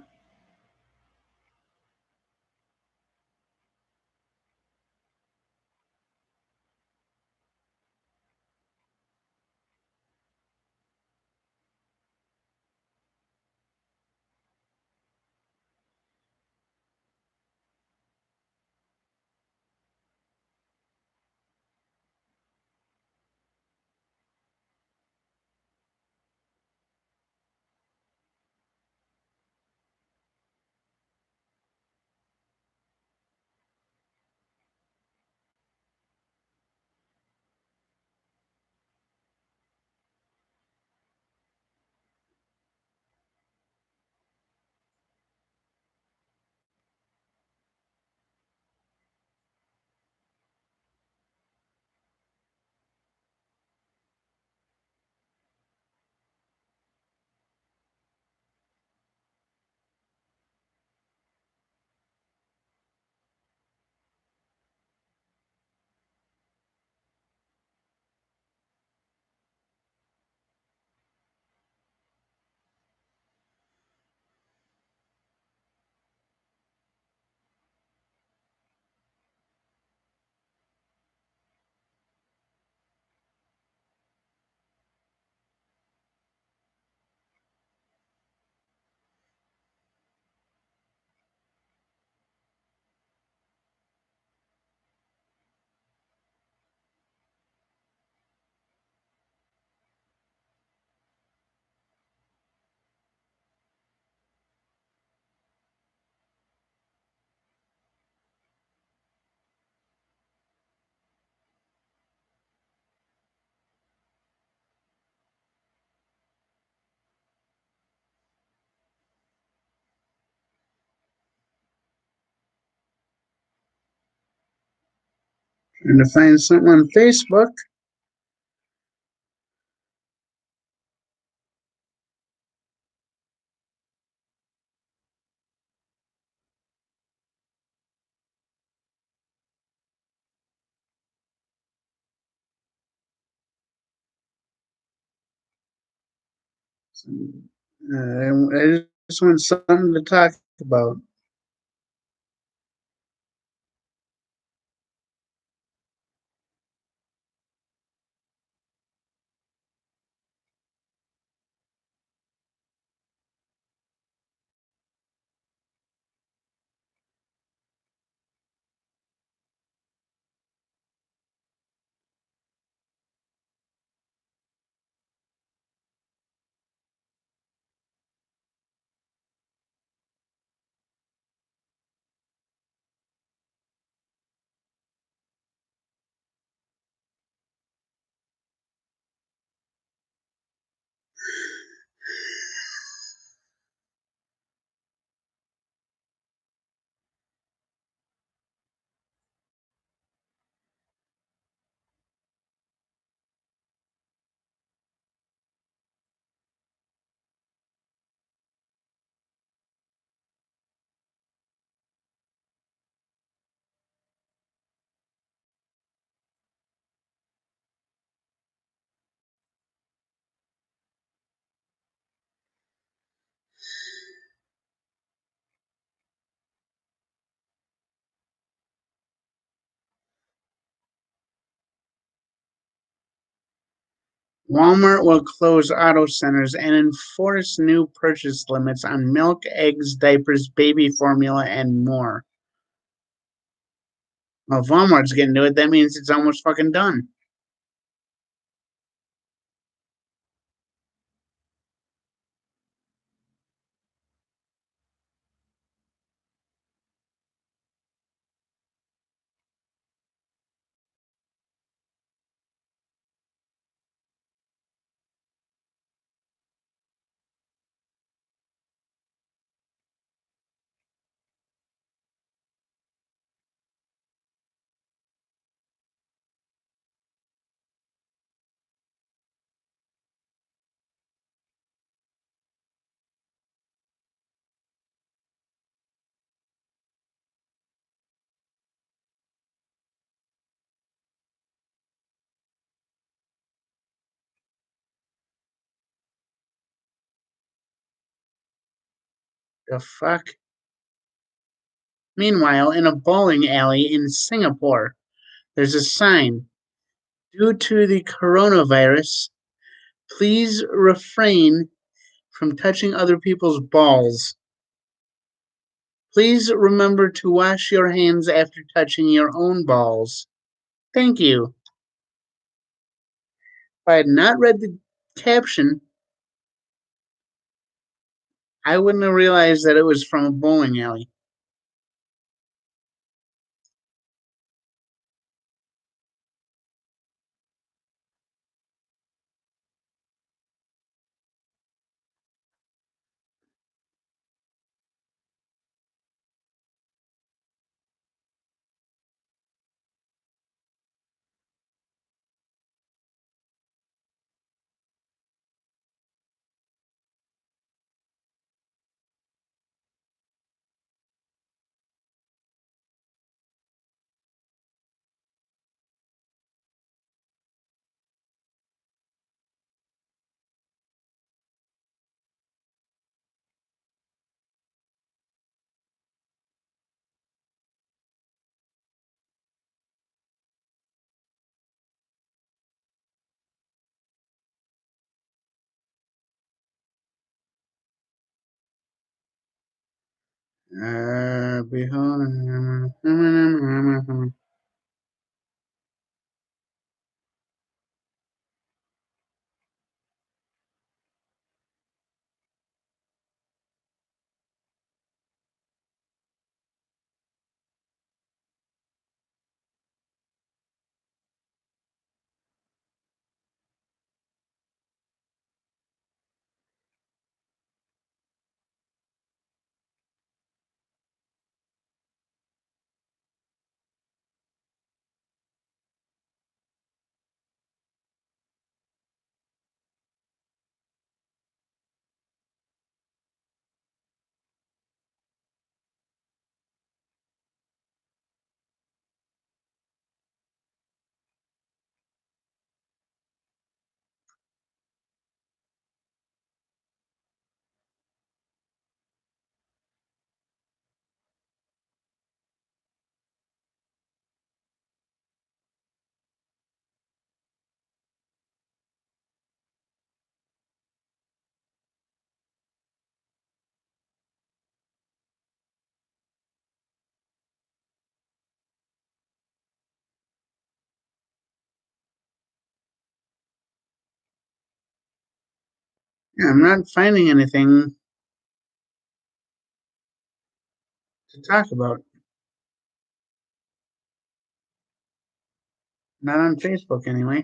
And to find something on Facebook. I just want something to talk about. Walmart will close auto centers and enforce new purchase limits on milk, eggs, diapers, baby formula, and more. Well, if Walmart's getting to it, that means it's almost fucking done. The fuck? Meanwhile, in a bowling alley in Singapore, there's a sign. Due to the coronavirus, please refrain from touching other people's balls. Please remember to wash your hands after touching your own balls. Thank you. If I had not read the caption, I wouldn't have realized that it was from a bowling alley. Behold. Yeah, I'm not finding anything to talk about. Not on Facebook, anyway.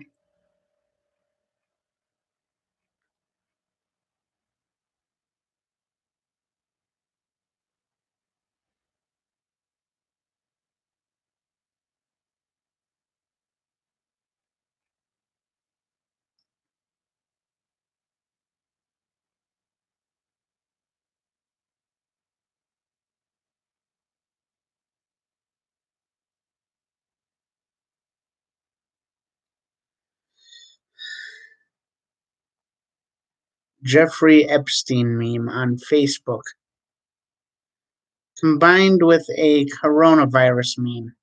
Jeffrey Epstein meme on Facebook combined with a coronavirus meme.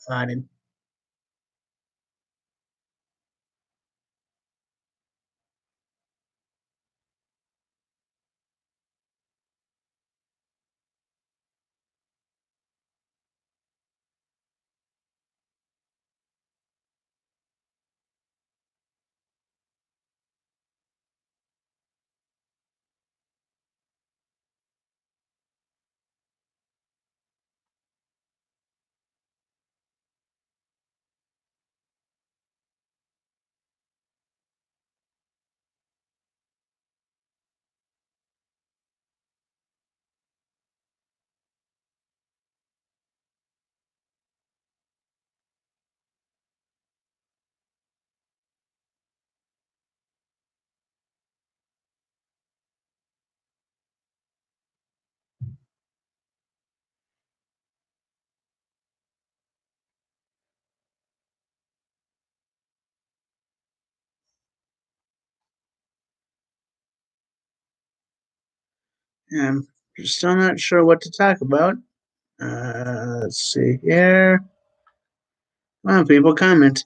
Thought it. I'm still not sure what to talk about. Let's see here. Well, people comment.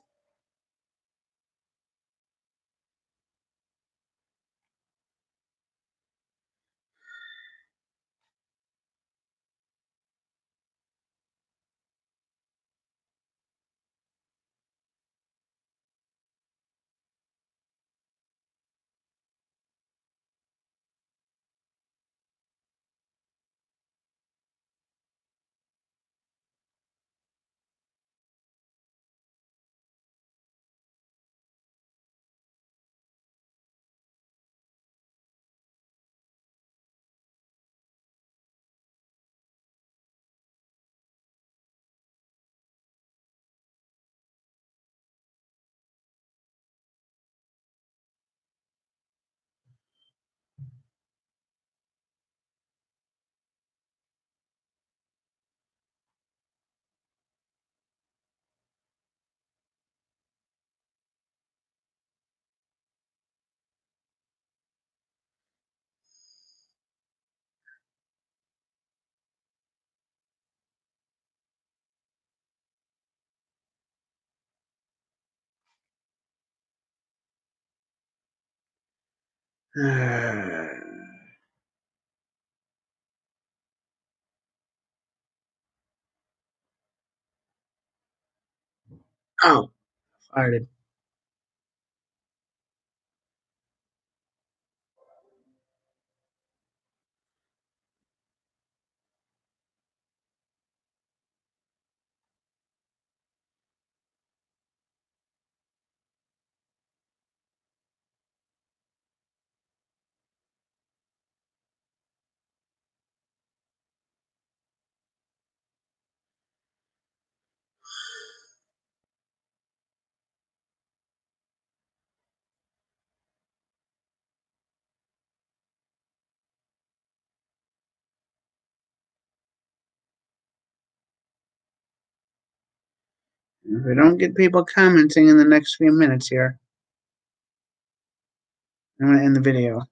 Oh, farted. If we don't get people commenting in the next few minutes here, I'm going to end the video.